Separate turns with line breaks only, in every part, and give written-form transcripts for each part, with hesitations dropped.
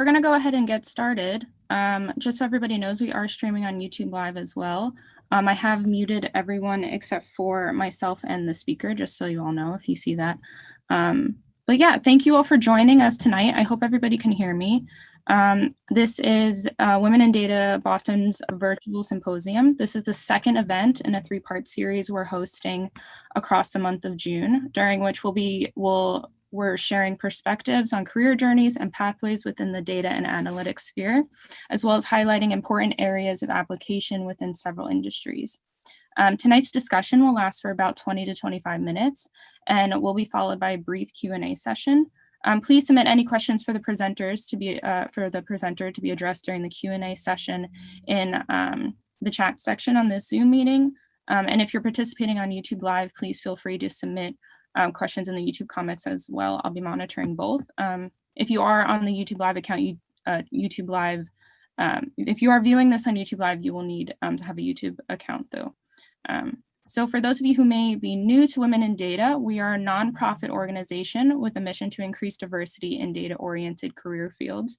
We're going to go ahead and get started. Just so everybody knows, we are streaming on YouTube Live as well. I have muted everyone except for myself and the speaker, just so you all know if you see that. But yeah, thank you all for joining us tonight. I hope everybody can hear me. This is Women in Data Boston's virtual symposium. This is the second event in a three-part series we're hosting across the month of June, during which we're sharing perspectives on career journeys and pathways within the data and analytics sphere, as well as highlighting important areas of application within several industries. Tonight's discussion will last for about 20 to 25 minutes and will be followed by a brief Q&A session. Please submit any questions for the presenters to be presenter to be addressed during the Q&A session in the chat section on this Zoom meeting. And if you're participating on YouTube Live, please feel free to submit questions in the YouTube comments as well. I'll be monitoring both. If you are on the YouTube Live account, if you are viewing this on YouTube Live, you will need to have a YouTube account though. So for those of you who may be new to Women in Data, we are a nonprofit organization with a mission to increase diversity in data-oriented career fields.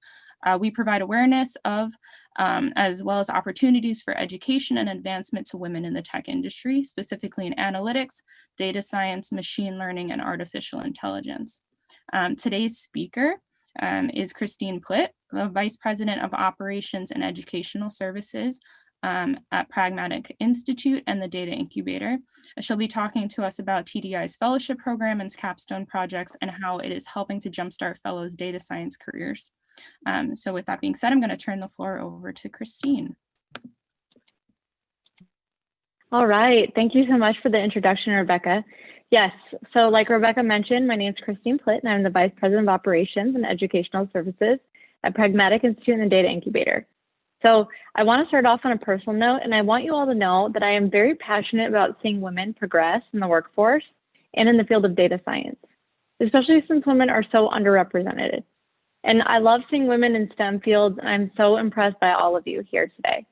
We provide awareness of, as well as opportunities for education and advancement to women in the tech industry, specifically in analytics, data science, machine learning, and artificial intelligence. Today's speaker is Christine Plitt, the Vice President of Operations and Educational Services at Pragmatic Institute and the Data Incubator. She'll be talking to us about TDI's fellowship program and Capstone projects and how it is helping to jumpstart fellows' data science careers. So with that being said, I'm going to turn the floor over to Christine.
All right, thank you so much for the introduction, Rebecca. Yes, so like Rebecca mentioned, my name is Christine Plitt and I'm the Vice President of Operations and Educational Services at Pragmatic Institute and the Data Incubator. So I want to start off on a personal note, and I want you all to know that I am very passionate about seeing women progress in the workforce and in the field of data science, especially since women are so underrepresented. And I love seeing women in STEM fields, and I'm so impressed by all of you here today.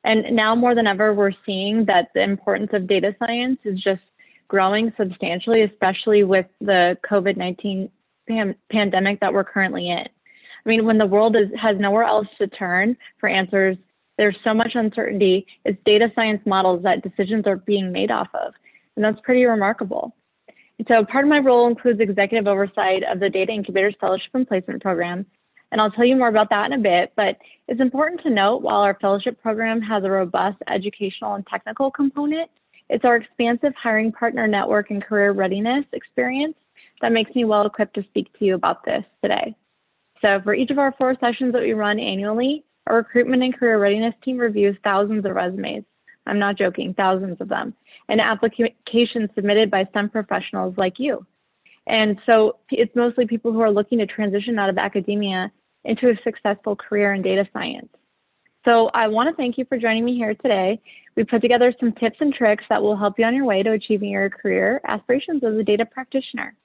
And now more than ever, we're seeing that the importance of data science is just growing substantially, especially with the COVID-19 pandemic that we're currently in. I mean, when the world has nowhere else to turn for answers, there's so much uncertainty. It's data science models that decisions are being made off of, and that's pretty remarkable. And so part of my role includes executive oversight of the Data Incubator's Fellowship and Placement Program, and I'll tell you more about that in a bit, but it's important to note while our fellowship program has a robust educational and technical component, it's our expansive hiring partner network and career readiness experience that makes me well equipped to speak to you about this today. So for each of our 4 sessions that we run annually, our recruitment and career readiness team reviews thousands of resumes. I'm not joking, thousands of them, and applications submitted by STEM professionals like you. And so it's mostly people who are looking to transition out of academia into a successful career in data science. So I want to thank you for joining me here today. We put together some tips and tricks that will help you on your way to achieving your career aspirations as a data practitioner.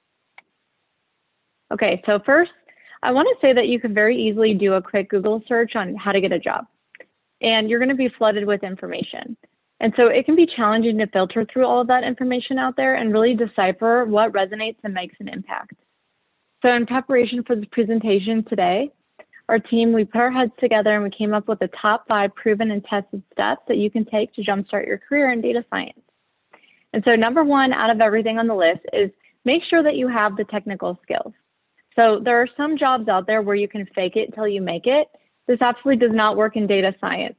Okay, so first, I want to say that you could very easily do a quick Google search on how to get a job, and you're going to be flooded with information. And so it can be challenging to filter through all of that information out there and really decipher what resonates and makes an impact. So in preparation for this presentation today, our team, we put our heads together and we came up with the top 5 proven and tested steps that you can take to jumpstart your career in data science. And so number 1 out of everything on the list is make sure that you have the technical skills. So there are some jobs out there where you can fake it until you make it. This absolutely does not work in data science.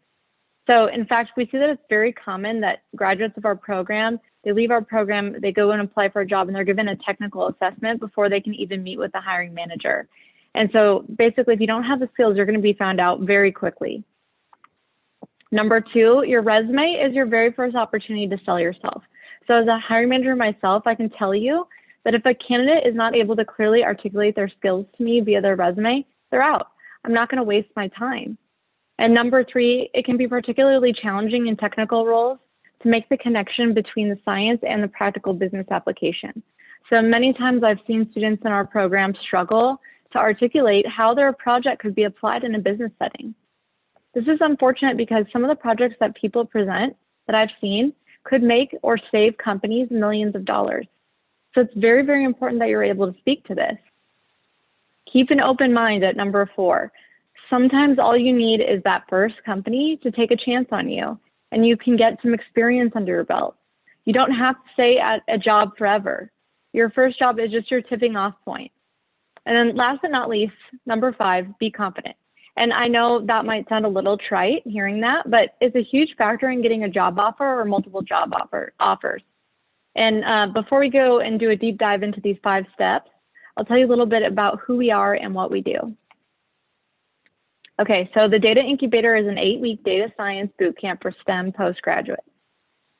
So in fact, we see that it's very common that graduates of our program, they leave our program, they go and apply for a job and they're given a technical assessment before they can even meet with the hiring manager. And so basically, if you don't have the skills, you're going to be found out very quickly. Number 2, your resume is your very first opportunity to sell yourself. So as a hiring manager myself, I can tell you that if a candidate is not able to clearly articulate their skills to me via their resume, they're out. I'm not going to waste my time. And number 3, it can be particularly challenging in technical roles to make the connection between the science and the practical business application. So many times I've seen students in our program struggle to articulate how their project could be applied in a business setting. This is unfortunate because some of the projects that people present that I've seen could make or save companies millions of dollars. So it's very, very important that you're able to speak to this. Keep an open mind at number 4. sometimes all you need is that first company to take a chance on you, and you can get some experience under your belt. You don't have to stay at a job forever. Your first job is just your tipping off point. And then last but not least, number 5, be confident. And I know that might sound a little trite hearing that, but it's a huge factor in getting a job offer or multiple job offers. And before we go and do a deep dive into these 5 steps, I'll tell you a little bit about who we are and what we do. Okay, so the Data Incubator is an 8-week data science bootcamp for STEM postgraduates.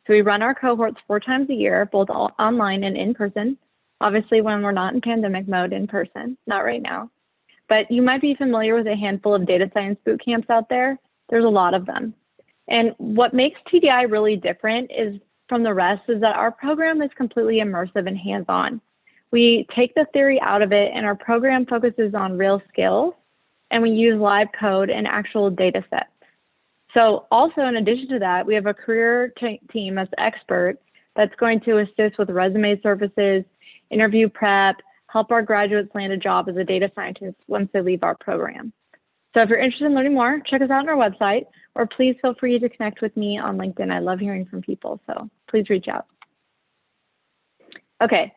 So we run our cohorts 4 times a year, both online and in person. Obviously, when we're not in pandemic mode, in person, not right now. But you might be familiar with a handful of data science boot camps out there. There's a lot of them. And what makes TDI really different is from the rest is that our program is completely immersive and hands-on. We take the theory out of it, and our program focuses on real skills, and we use live code and actual data sets. So also in addition to that, we have a career team as experts that's going to assist with resume services, interview prep, help our graduates land a job as a data scientist once they leave our program. So if you're interested in learning more, check us out on our website, or please feel free to connect with me on LinkedIn. I love hearing from people, so please reach out. Okay,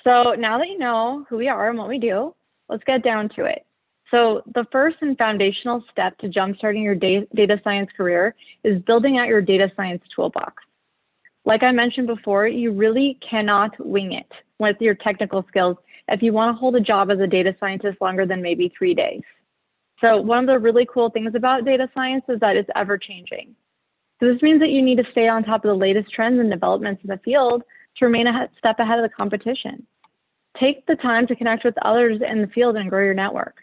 so now that you know who we are and what we do, let's get down to it. So the first and foundational step to jumpstarting your data science career is building out your data science toolbox. Like I mentioned before, you really cannot wing it with your technical skills if you want to hold a job as a data scientist longer than maybe 3 days. So one of the really cool things about data science is that it's ever changing. So this means that you need to stay on top of the latest trends and developments in the field to remain a step ahead of the competition. Take the time to connect with others in the field and grow your network.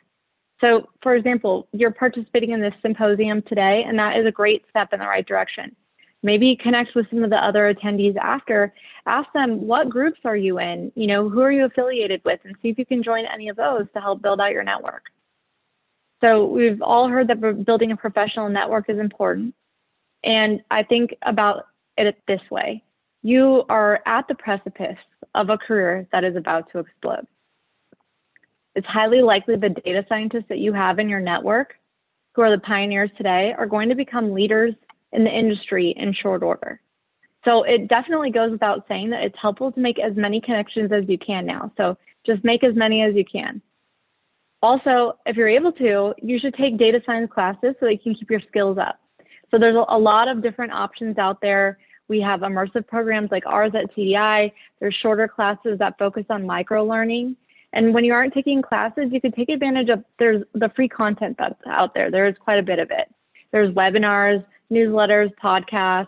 So for example, you're participating in this symposium today, and that is a great step in the right direction. Maybe connect with some of the other attendees after, ask them, what groups are you in? You know, who are you affiliated with? And see if you can join any of those to help build out your network. So we've all heard that building a professional network is important. And I think about it this way. You are at the precipice of a career that is about to explode. It's highly likely the data scientists that you have in your network, who are the pioneers today, are going to become leaders in the industry in short order. So it definitely goes without saying that it's helpful to make as many connections as you can now. So just make as many as you can. Also, if you're able to, you should take data science classes so that you can keep your skills up. So there's a lot of different options out there. We have immersive programs like ours at TDI. There's shorter classes that focus on micro-learning. And when you aren't taking classes, you can take advantage of there's the free content that's out there. There is quite a bit of it. There's webinars, newsletters, podcasts.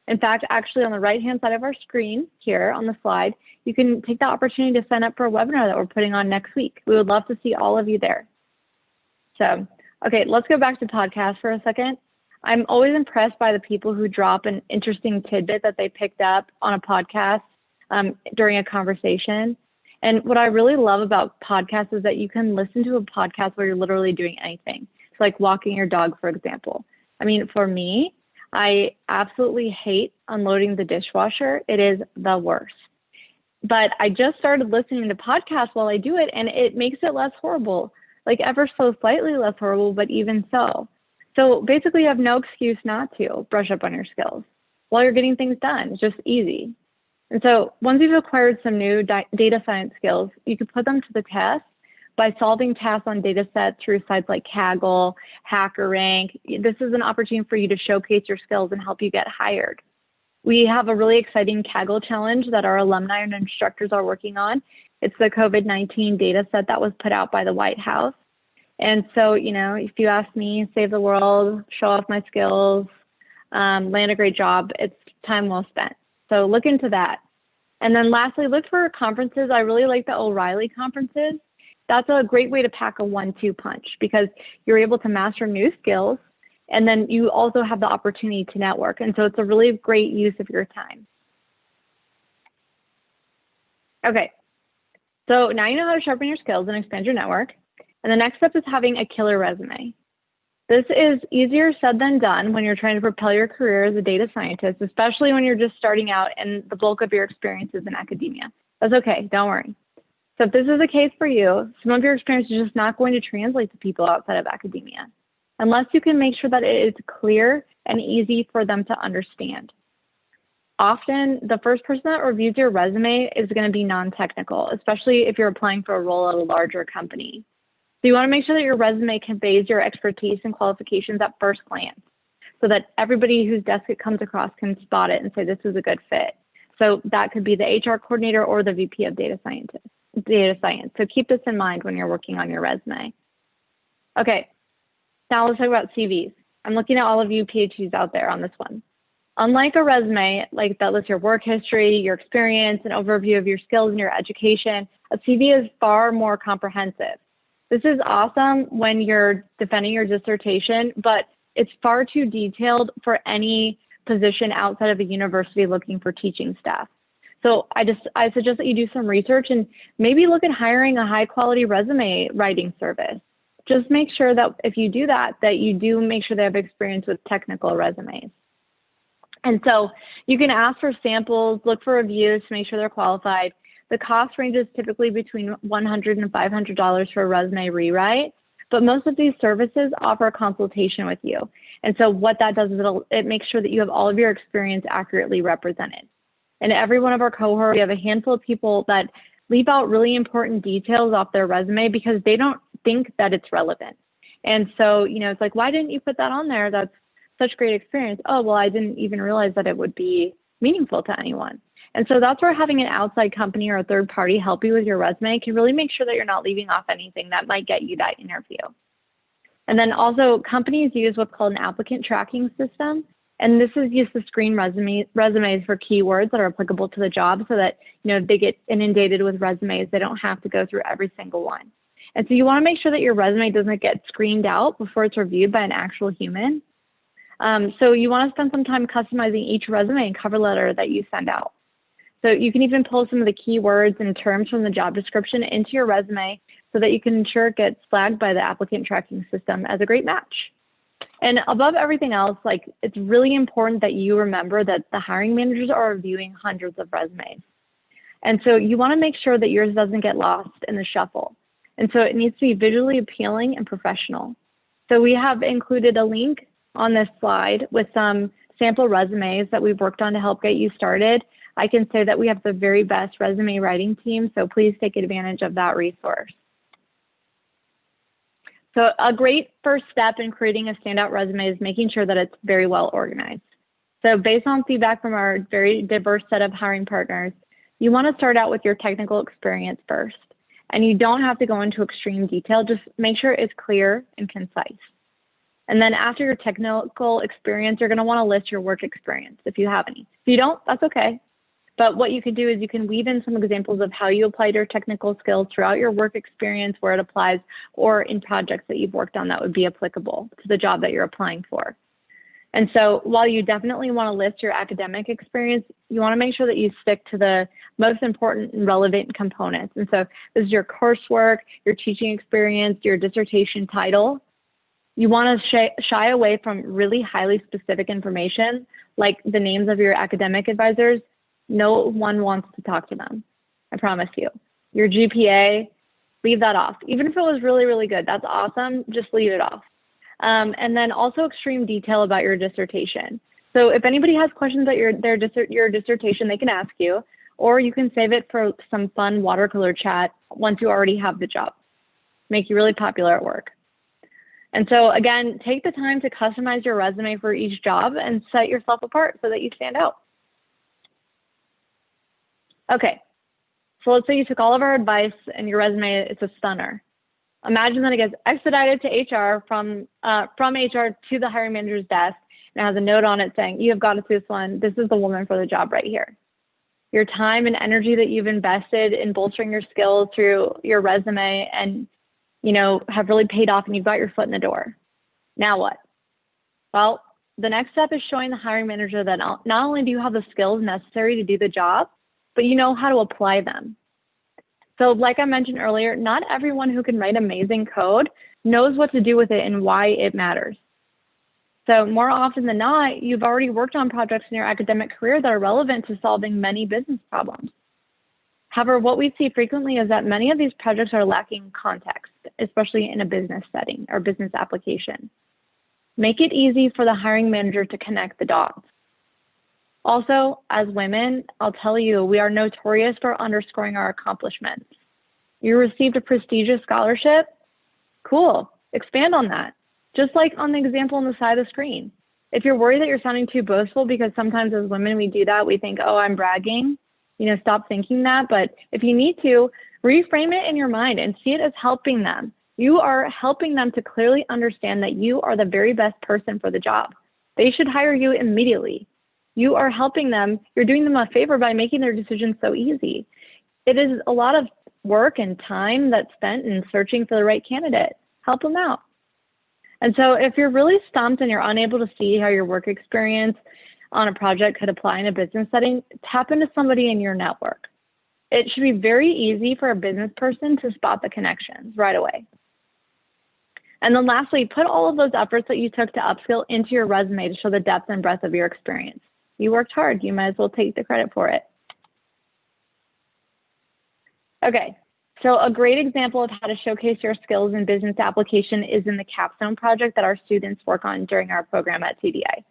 In fact, actually on the right-hand side of our screen here on the slide, you can take the opportunity to sign up for a webinar that we're putting on next week. We would love to see all of you there. So, okay, let's go back to podcasts for a second. I'm always impressed by the people who drop an interesting tidbit that they picked up on a podcast during a conversation. And what I really love about podcasts is that you can listen to a podcast where you're literally doing anything. It's like walking your dog, for example. I mean, for me, I absolutely hate unloading the dishwasher. It is the worst. But I just started listening to podcasts while I do it, and it makes it less horrible, like ever so slightly less horrible, but even so. So basically, you have no excuse not to brush up on your skills while you're getting things done. It's just easy. And so once you've acquired some new data science skills, you can put them to the test by solving tasks on data sets through sites like Kaggle, HackerRank. This is an opportunity for you to showcase your skills and help you get hired. We have a really exciting Kaggle challenge that our alumni and instructors are working on. It's the COVID-19 data set that was put out by the White House. And so, you know, if you ask me, save the world, show off my skills, land a great job, it's time well spent. So look into that. And then lastly, look for conferences. I really like the O'Reilly conferences. That's a great way to pack a 1-2 punch because you're able to master new skills, and then you also have the opportunity to network. And so it's a really great use of your time. Okay, so now you know how to sharpen your skills and expand your network. And the next step is having a killer resume. This is easier said than done when you're trying to propel your career as a data scientist, especially when you're just starting out and the bulk of your experience is in academia. That's okay, don't worry. So if this is the case for you, some of your experience is just not going to translate to people outside of academia, unless you can make sure that it is clear and easy for them to understand. Often, the first person that reviews your resume is going to be non-technical, especially if you're applying for a role at a larger company. So you want to make sure that your resume conveys your expertise and qualifications at first glance, so that everybody whose desk it comes across can spot it and say this is a good fit. So that could be the HR coordinator or the VP of data science. So keep this in mind when you're working on your resume. Okay, now let's talk about CVs. I'm looking at all of you PhDs out there on this one. Unlike a resume, like that lists your work history, your experience, an overview of your skills and your education, a CV is far more comprehensive. This is awesome when you're defending your dissertation, but it's far too detailed for any position outside of a university looking for teaching staff. So I suggest that you do some research and maybe look at hiring a high quality resume writing service. Just make sure that if you do that, that you do make sure they have experience with technical resumes. And so you can ask for samples, look for reviews to make sure they're qualified. The cost ranges typically between $100 and $500 for a resume rewrite, but most of these services offer a consultation with you. And so what that does is it makes sure that you have all of your experience accurately represented. In every one of our cohorts, we have a handful of people that leave out really important details off their resume because they don't think that it's relevant. And so, it's like, why didn't you put that on there? That's such great experience. Oh, well, I didn't even realize that it would be meaningful to anyone. And so that's where having an outside company or a third party help you with your resume can really make sure that you're not leaving off anything that might get you that interview. And then also companies use what's called an applicant tracking system. And this is used to screen resumes for keywords that are applicable to the job so that, if they get inundated with resumes, they don't have to go through every single one. And so you want to make sure that your resume doesn't get screened out before it's reviewed by an actual human. So you want to spend some time customizing each resume and cover letter that you send out. So you can even pull some of the keywords and terms from the job description into your resume so that you can ensure it gets flagged by the applicant tracking system as a great match. And above everything else, it's really important that you remember that the hiring managers are reviewing hundreds of resumes. And so you want to make sure that yours doesn't get lost in the shuffle. And so it needs to be visually appealing and professional. So we have included a link on this slide with some sample resumes that we've worked on to help get you started. I can say that we have the very best resume writing team, so please take advantage of that resource. So a great first step in creating a standout resume is making sure that it's very well organized. So based on feedback from our very diverse set of hiring partners, you want to start out with your technical experience first. And you don't have to go into extreme detail, just make sure it's clear and concise. And then after your technical experience, you're going to want to list your work experience if you have any. If you don't, that's okay. But what you can do is you can weave in some examples of how you applied your technical skills throughout your work experience, where it applies, or in projects that you've worked on that would be applicable to the job that you're applying for. And so while you definitely want to list your academic experience, you want to make sure that you stick to the most important and relevant components. And so this is your coursework, your teaching experience, your dissertation title. You want to shy away from really highly specific information, like the names of your academic advisors. No one wants to talk to them, I promise you. Your GPA, leave that off. Even if it was really, really good, that's awesome, just leave it off. And then also extreme detail about your dissertation. So if anybody has questions about your dissertation, they can ask you, or you can save it for some fun water cooler chat once you already have the job. Make you really popular at work. And so again, take the time to customize your resume for each job and set yourself apart so that you stand out. Okay, so let's say you took all of our advice and your resume is a stunner. Imagine that it gets expedited to HR from HR to the hiring manager's desk and it has a note on it saying, you have got to see this one. This is the woman for the job right here. Your time and energy that you've invested in bolstering your skills through your resume and have really paid off and you've got your foot in the door. Now what? Well, the next step is showing the hiring manager that not only do you have the skills necessary to do the job, but you know how to apply them. So like I mentioned earlier, not everyone who can write amazing code knows what to do with it and why it matters. So more often than not, you've already worked on projects in your academic career that are relevant to solving many business problems. However, what we see frequently is that many of these projects are lacking context, especially in a business setting or business application. Make it easy for the hiring manager to connect the dots. Also, as women, I'll tell you, we are notorious for underscoring our accomplishments. You received a prestigious scholarship? Cool, expand on that. Just like on the example on the side of the screen. If you're worried that you're sounding too boastful, because sometimes as women we do that, we think, oh, I'm bragging, stop thinking that. But if you need to, reframe it in your mind and see it as helping them. You are helping them to clearly understand that you are the very best person for the job. They should hire you immediately. You are helping them, you're doing them a favor by making their decisions so easy. It is a lot of work and time that's spent in searching for the right candidate. Help them out. And so if you're really stumped and you're unable to see how your work experience on a project could apply in a business setting, tap into somebody in your network. It should be very easy for a business person to spot the connections right away. And then lastly, put all of those efforts that you took to upskill into your resume to show the depth and breadth of your experience. You worked hard, you might as well take the credit for it. Okay, so a great example of how to showcase your skills in business application is in the Capstone project that our students work on during our program at TDI.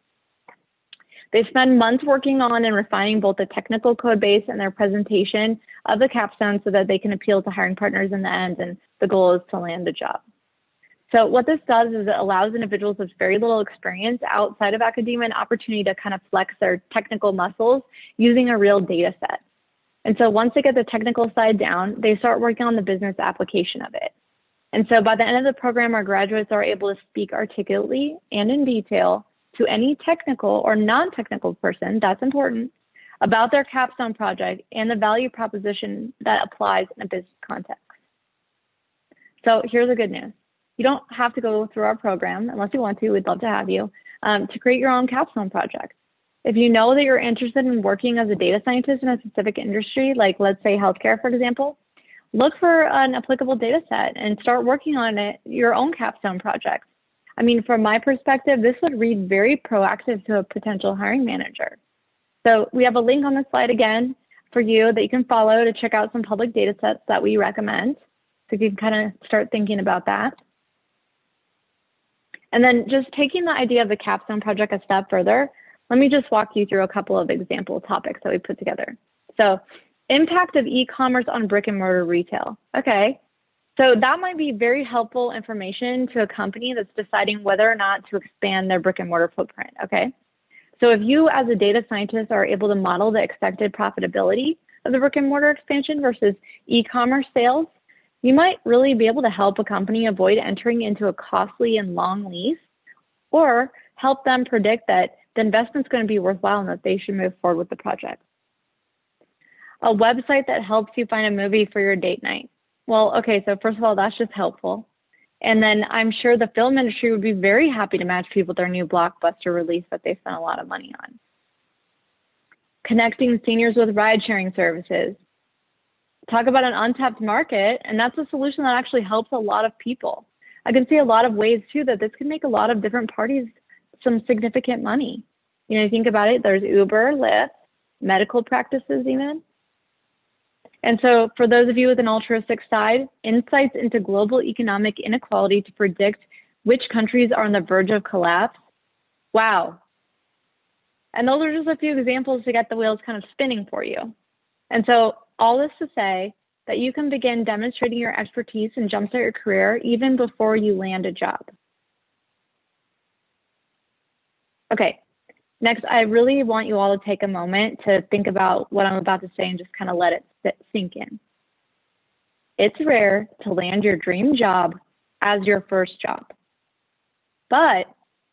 They spend months working on and refining both the technical code base and their presentation of the Capstone so that they can appeal to hiring partners in the end, and the goal is to land a job. So what this does is it allows individuals with very little experience outside of academia an opportunity to kind of flex their technical muscles using a real data set. And so once they get the technical side down, they start working on the business application of it. And so by the end of the program, our graduates are able to speak articulately and in detail to any technical or non-technical person, that's important, about their capstone project and the value proposition that applies in a business context. So here's the good news. You don't have to go through our program unless you want to. We'd love to have you to create your own capstone project. If you know that you're interested in working as a data scientist in a specific industry, like let's say healthcare, for example, look for an applicable data set and start working on it, your own capstone project. I mean, from my perspective, this would read very proactive to a potential hiring manager. So we have a link on the slide again for you that you can follow to check out some public data sets that we recommend. So you can kind of start thinking about that. And then just taking the idea of the capstone project a step further, let me just walk you through a couple of example topics that we put together. So impact of e-commerce on brick and mortar retail. Okay, so that might be very helpful information to a company that's deciding whether or not to expand their brick and mortar footprint. Okay, so if you as a data scientist are able to model the expected profitability of the brick and mortar expansion versus e-commerce sales, you might really be able to help a company avoid entering into a costly and long lease, or help them predict that the investment's going to be worthwhile and that they should move forward with the project. A website that helps you find a movie for your date night. Well, okay, so first of all, that's just helpful. And then I'm sure the film industry would be very happy to match people with their new blockbuster release that they spent a lot of money on. Connecting seniors with ride-sharing services. Talk about an untapped market, and that's a solution that actually helps a lot of people. I can see a lot of ways too that this can make a lot of different parties some significant money. You know, think about it, there's Uber, Lyft, medical practices even. And so for those of you with an altruistic side, insights into global economic inequality to predict which countries are on the verge of collapse. Wow. And those are just a few examples to get the wheels kind of spinning for you. And so all this to say that you can begin demonstrating your expertise and jumpstart your career even before you land a job. Okay, next, I really want you all to take a moment to think about what I'm about to say and just kind of let it sink in. It's rare to land your dream job as your first job, but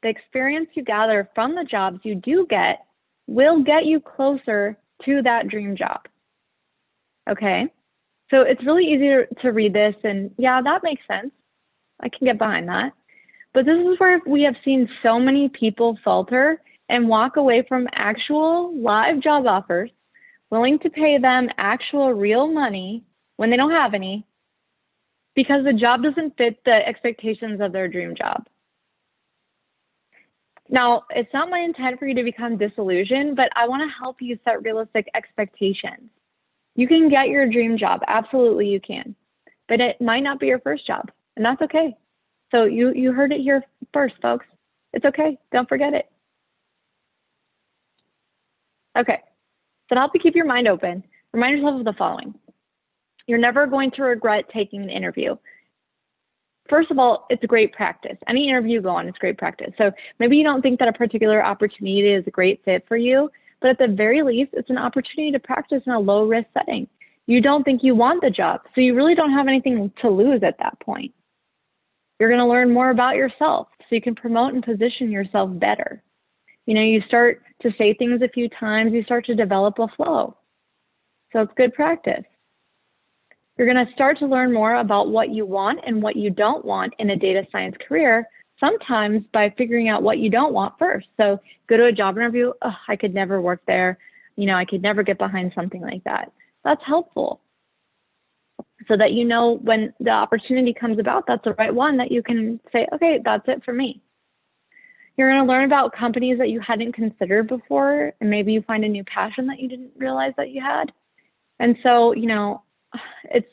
the experience you gather from the jobs you do get will get you closer to that dream job. Okay, so it's really easy to read this and yeah, that makes sense. I can get behind that. But this is where we have seen so many people falter and walk away from actual live job offers, willing to pay them actual real money when they don't have any, because the job doesn't fit the expectations of their dream job. Now, it's not my intent for you to become disillusioned, but I want to help you set realistic expectations. You can get your dream job. Absolutely, you can. But it might not be your first job, and that's okay. So you heard it here first, folks. It's okay. Don't forget it. Okay. So to help you keep your mind open, remind yourself of the following. You're never going to regret taking an interview. First of all, it's a great practice. Any interview you go on is great practice. So maybe you don't think that a particular opportunity is a great fit for you, but at the very least, it's an opportunity to practice in a low risk setting. You don't think you want the job, so you really don't have anything to lose at that point. You're going to learn more about yourself so you can promote and position yourself better. You know, you start to say things a few times, you start to develop a flow. So it's good practice. You're going to start to learn more about what you want and what you don't want in a data science career, sometimes by figuring out what you don't want first. So go to a job interview, oh, I could never work there. You know, I could never get behind something like that. That's helpful so that you know when the opportunity comes about, that's the right one that you can say, okay, that's it for me. You're going to learn about companies that you hadn't considered before, and maybe you find a new passion that you didn't realize that you had. And so, you know, it's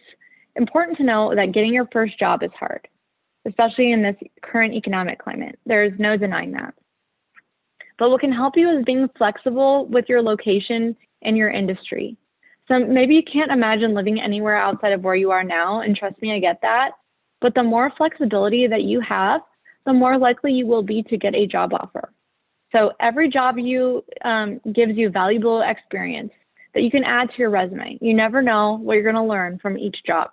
important to know that getting your first job is hard, especially in this current economic climate. There's no denying that. But what can help you is being flexible with your location and your industry. So maybe you can't imagine living anywhere outside of where you are now, and trust me, I get that. But the more flexibility that you have, the more likely you will be to get a job offer. So every job you gives you valuable experience that you can add to your resume. You never know what you're going to learn from each job.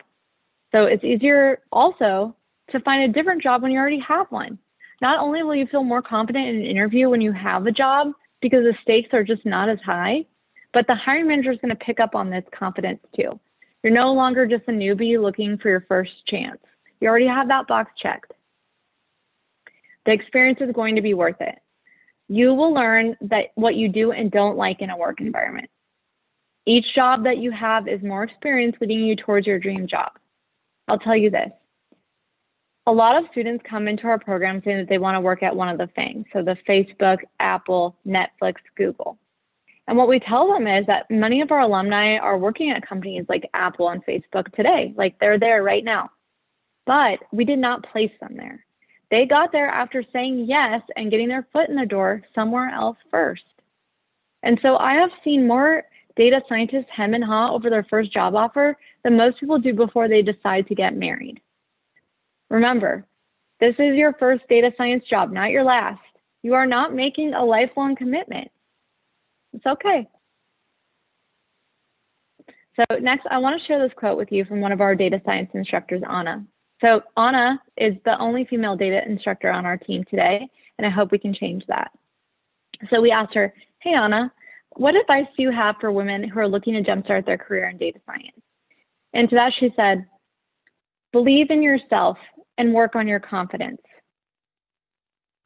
So it's easier also to find a different job when you already have one. Not only will you feel more confident in an interview when you have a job because the stakes are just not as high, but the hiring manager is going to pick up on this confidence too. You're no longer just a newbie looking for your first chance. You already have that box checked. The experience is going to be worth it. You will learn that what you do and don't like in a work environment. Each job that you have is more experience leading you towards your dream job. I'll tell you this. A lot of students come into our program saying that they want to work at one of the things. So the Facebook, Apple, Netflix, Google. And what we tell them is that many of our alumni are working at companies like Apple and Facebook today. Like they're there right now. But we did not place them there. They got there after saying yes and getting their foot in the door somewhere else first. And so I have seen more data scientists hem and haw over their first job offer than most people do before they decide to get married. Remember, this is your first data science job, not your last. You are not making a lifelong commitment. It's okay. So next, I want to share this quote with you from one of our data science instructors, Anna. So Anna is the only female data instructor on our team today, and I hope we can change that. So we asked her, hey, Anna, what advice do you have for women who are looking to jumpstart their career in data science? And to that, she said, believe in yourself and work on your confidence.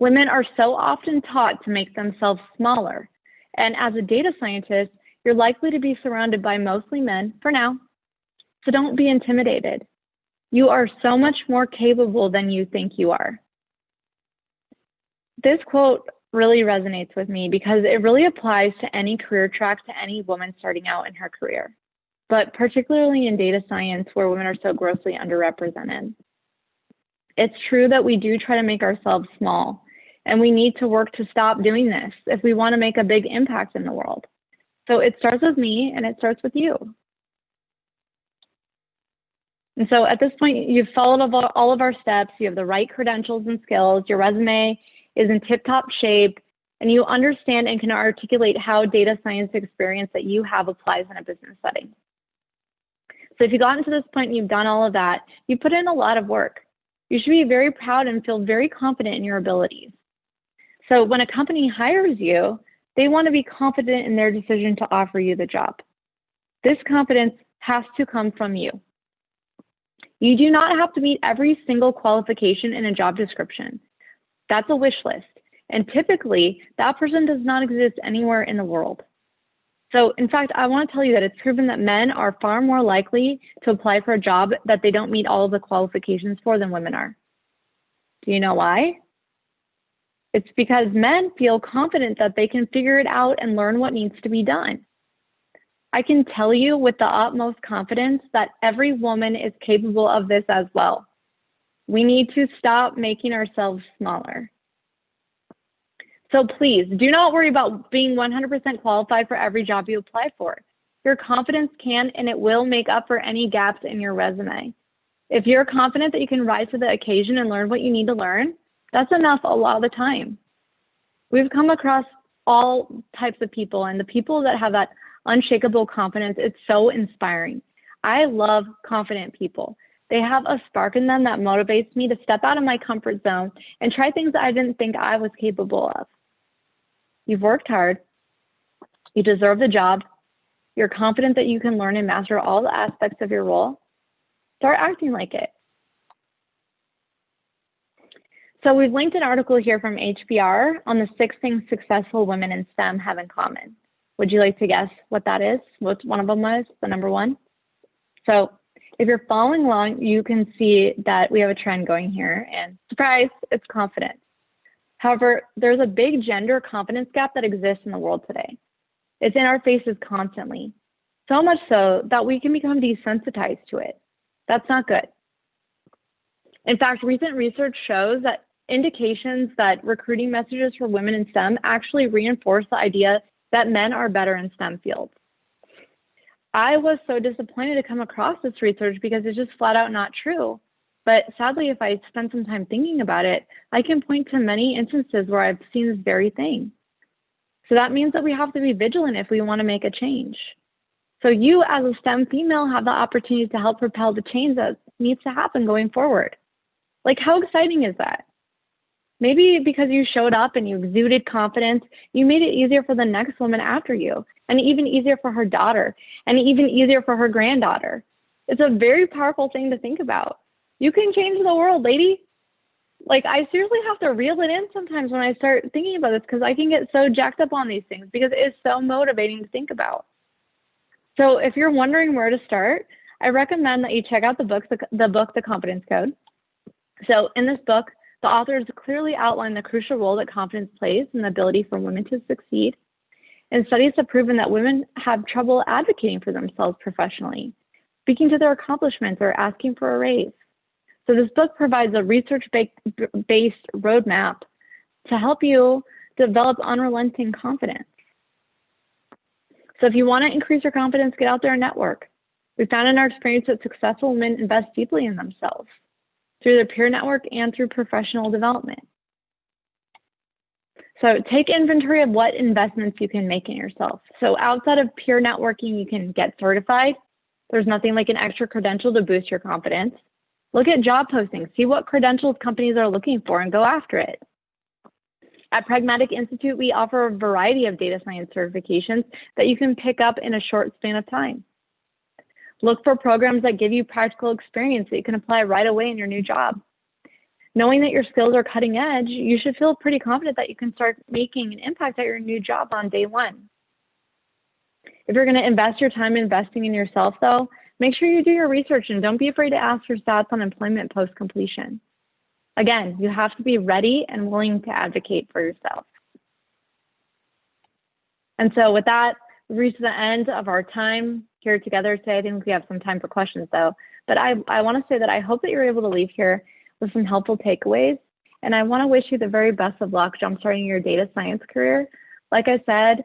Women are so often taught to make themselves smaller. And as a data scientist, you're likely to be surrounded by mostly men for now. So don't be intimidated. You are so much more capable than you think you are. This quote really resonates with me because it really applies to any career track, to any woman starting out in her career, but particularly in data science where women are so grossly underrepresented. It's true that we do try to make ourselves small, and we need to work to stop doing this if we want to make a big impact in the world. So it starts with me and it starts with you. And so at this point, you've followed all of our steps. You have the right credentials and skills. Your resume is in tip-top shape, and you understand and can articulate how data science experience that you have applies in a business setting. So if you've gotten to this point and you've done all of that, you put in a lot of work. You should be very proud and feel very confident in your abilities. So when a company hires you, they want to be confident in their decision to offer you the job. This confidence has to come from you. You do not have to meet every single qualification in a job description. That's a wish list. And typically, that person does not exist anywhere in the world. So in fact, I want to tell you that it's proven that men are far more likely to apply for a job that they don't meet all of the qualifications for than women are. Do you know why? It's because men feel confident that they can figure it out and learn what needs to be done. I can tell you with the utmost confidence that every woman is capable of this as well. We need to stop making ourselves smaller. So please do not worry about being 100% qualified for every job you apply for. Your confidence can and it will make up for any gaps in your resume. If you're confident that you can rise to the occasion and learn what you need to learn, that's enough a lot of the time. We've come across all types of people, and the people that have that unshakable confidence, it's so inspiring. I love confident people. They have a spark in them that motivates me to step out of my comfort zone and try things that I didn't think I was capable of. You've worked hard. You deserve the job. You're confident that you can learn and master all the aspects of your role. Start acting like it. So we've linked an article here from HBR on the 6 things successful women in STEM have in common. Would you like to guess what that is? What one of them was, the number one? So if you're following along, you can see that we have a trend going here, and surprise, it's confidence. However, there's a big gender confidence gap that exists in the world today. It's in our faces constantly, so much so that we can become desensitized to it. That's not good. In fact, recent research shows that indications that recruiting messages for women in STEM actually reinforce the idea that men are better in STEM fields. I was so disappointed to come across this research because it's just flat out not true. But sadly, if I spend some time thinking about it, I can point to many instances where I've seen this very thing. So that means that we have to be vigilant if we want to make a change. So you as a STEM female have the opportunity to help propel the change that needs to happen going forward. Like, how exciting is that? Maybe because you showed up and you exuded confidence, you made it easier for the next woman after you, and even easier for her daughter, and even easier for her granddaughter. It's a very powerful thing to think about. You can change the world, lady. Like, I seriously have to reel it in sometimes when I start thinking about this, because I can get so jacked up on these things because it is so motivating to think about. So if you're wondering where to start, I recommend that you check out the book, The Confidence Code. So in this book, the authors clearly outline the crucial role that confidence plays in the ability for women to succeed. And studies have proven that women have trouble advocating for themselves professionally, speaking to their accomplishments, or asking for a raise. So this book provides a research-based roadmap to help you develop unrelenting confidence. So if you want to increase your confidence, get out there and network. We found in our experience that successful women invest deeply in themselves through their peer network and through professional development. So take inventory of what investments you can make in yourself. So outside of peer networking, you can get certified. There's nothing like an extra credential to boost your confidence. Look at job postings, see what credentials companies are looking for, and go after it. At Pragmatic Institute, we offer a variety of data science certifications that you can pick up in a short span of time. Look for programs that give you practical experience that you can apply right away in your new job. Knowing that your skills are cutting edge, you should feel pretty confident that you can start making an impact at your new job on day one. If you're going to invest your time investing in yourself, though, make sure you do your research and don't be afraid to ask for stats on employment post-completion. Again, you have to be ready and willing to advocate for yourself. And so with that, we've reached the end of our time here together today. I think we have some time for questions though. But I want to say that I hope that you're able to leave here with some helpful takeaways. And I want to wish you the very best of luck jumpstarting your data science career. Like I said,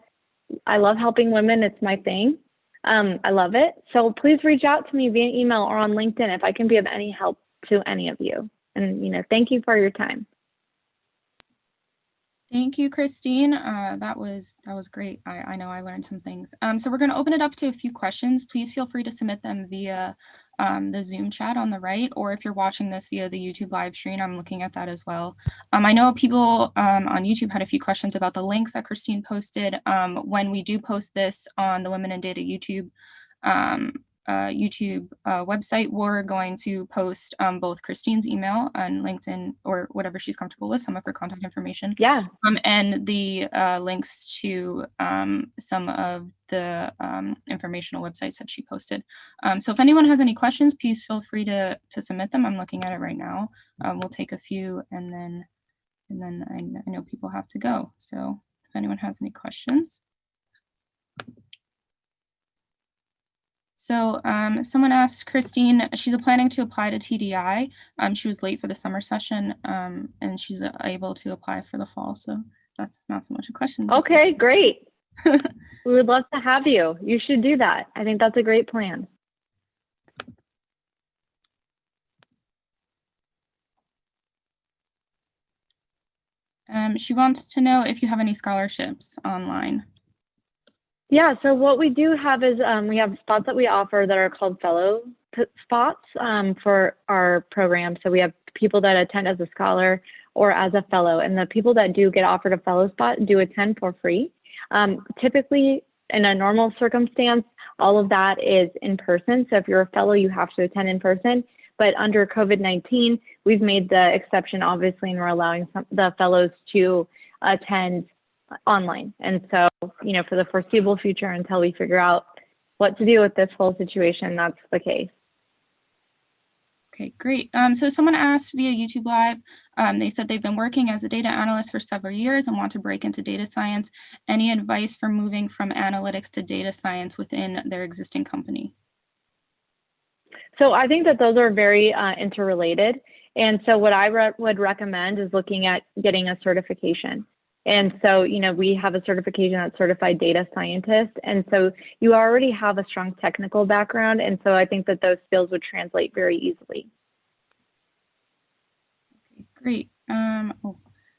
I love helping women. It's my thing. I love it. So please reach out to me via email or on LinkedIn if I can be of any help to any of you. And, thank you for your time.
Thank you, Christine. That was great. I know I learned some things. So we're going to open it up to a few questions. Please feel free to submit them via the Zoom chat on the right, or if you're watching this via the YouTube live stream, I'm looking at that as well. I know people on YouTube had a few questions about the links that Christine posted. When we do post this on the Women in Data YouTube website, we're going to post both Christine's email and LinkedIn or whatever she's comfortable with, some of her contact information.
Yeah.
And the links to some of the informational websites that she posted. So if anyone has any questions, please feel free to submit them. I'm looking at it right now. We'll take a few and then I know people have to go. So if anyone has any questions. So someone asked Christine, she's planning to apply to TDI. She was late for the summer session and she's able to apply for the fall. So that's not so much a question.
Okay, great. We would love to have you. You should do that. I think that's a great plan.
She wants to know if you have any scholarships online.
Yeah, so what we do have is we have spots that we offer that are called fellow spots for our program. So we have people that attend as a scholar or as a fellow, and the people that do get offered a fellow spot do attend for free. Typically, in a normal circumstance, all of that is in person. So if you're a fellow, you have to attend in person. But under COVID-19, we've made the exception, obviously, and we're allowing the fellows to attend online. And so, you know, for the foreseeable future, until we figure out what to do with this whole situation, that's the case.
Okay, great. So someone asked via YouTube Live, they said they've been working as a data analyst for several years and want to break into data science. Any advice for moving from analytics to data science within their existing company?
So I think that those are very interrelated. And so what I would recommend is looking at getting a certification. And so, you know, we have a certification that's certified data scientist. And so you already have a strong technical background. And so I think that those skills would translate very easily.
Okay, great.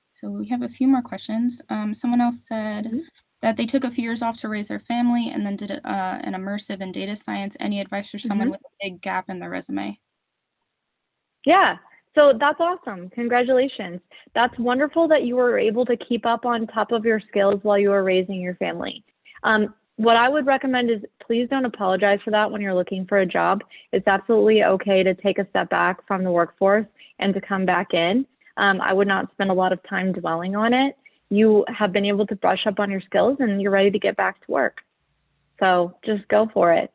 So we have a few more questions. Someone else said that they took a few years off to raise their family and then did an immersive in data science. Any advice for someone with a big gap in their resume?
Yeah. So that's awesome. Congratulations. That's wonderful that you were able to keep up on top of your skills while you were raising your family. What I would recommend is please don't apologize for that when you're looking for a job. It's absolutely okay to take a step back from the workforce and to come back in. I would not spend a lot of time dwelling on it. You have been able to brush up on your skills and you're ready to get back to work. So just go for it.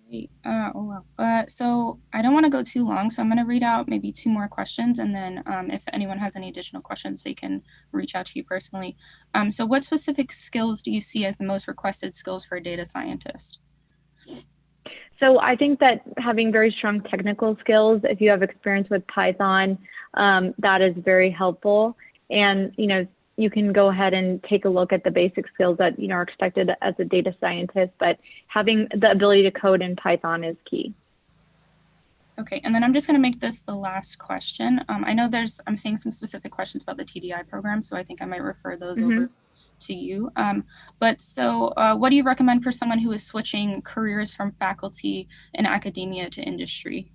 Great. So I don't want to go too long, so I'm going to read out maybe 2 more questions, and then if anyone has any additional questions, they can reach out to you personally. So what specific skills do you see as the most requested skills for a data scientist?
So I think that having very strong technical skills, if you have experience with Python, that is very helpful. And, you know, you can go ahead and take a look at the basic skills that, you know, are expected as a data scientist, but having the ability to code in Python is key.
Okay, and then I'm just going to make this the last question. I know I'm seeing some specific questions about the TDI program, so I think I might refer those over to you. What do you recommend for someone who is switching careers from faculty and academia to industry?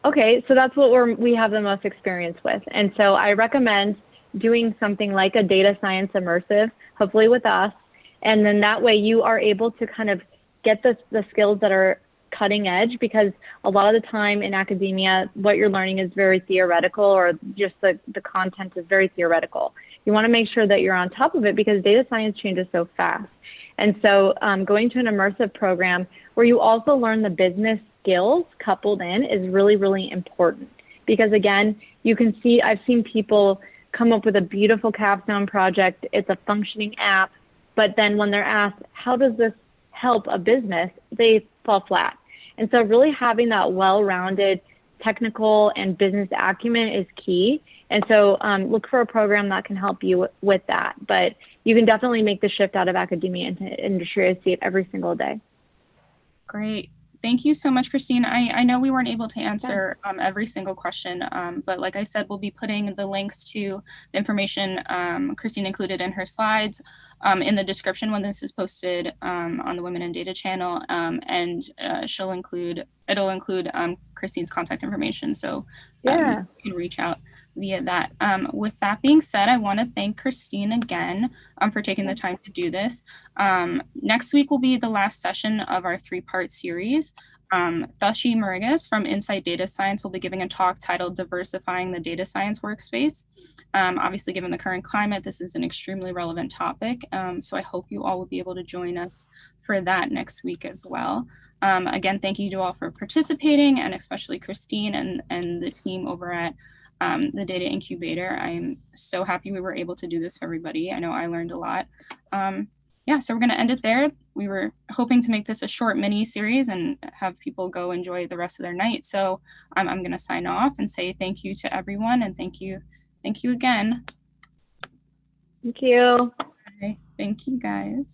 Okay, so that's what we have the most experience with. And so I recommend doing something like a data science immersive, hopefully with us. And then that way you are able to kind of get the skills that are cutting edge, because a lot of the time in academia, what you're learning is very theoretical, or just the content is very theoretical. You want to make sure that you're on top of it because data science changes so fast. And so going to an immersive program where you also learn the business skills coupled in is really, really important. Because again, you can see, I've seen people come up with a beautiful Capstone project. It's a functioning app, but then when they're asked, how does this help a business, they fall flat. And so really having that well-rounded technical and business acumen is key. And so look for a program that can help you with that. But you can definitely make the shift out of academia into industry. I see it every single day.
Great. Thank you so much, Christine. I know we weren't able to answer every single question, but like I said, we'll be putting the links to the information Christine included in her slides in the description when this is posted on the Women in Data channel, and it'll include Christine's contact information, so you can reach out via that. With that being said, I want to thank Christine again for taking the time to do this. Next week will be the last session of our 3-part series. Thashi Marigas from Insight Data Science will be giving a talk titled Diversifying the Data Science Workspace. Obviously, given the current climate, this is an extremely relevant topic. So I hope you all will be able to join us for that next week as well. Again, thank you to all for participating, and especially Christine and the team over at the Data Incubator. I am so happy we were able to do this for everybody. I know I learned a lot. yeah, so we're going to end it there. We were hoping to make this a short mini series and have people go enjoy the rest of their night. So I'm going to sign off and say thank you to everyone, and thank you again.
Thank you.
Bye. Thank you, guys.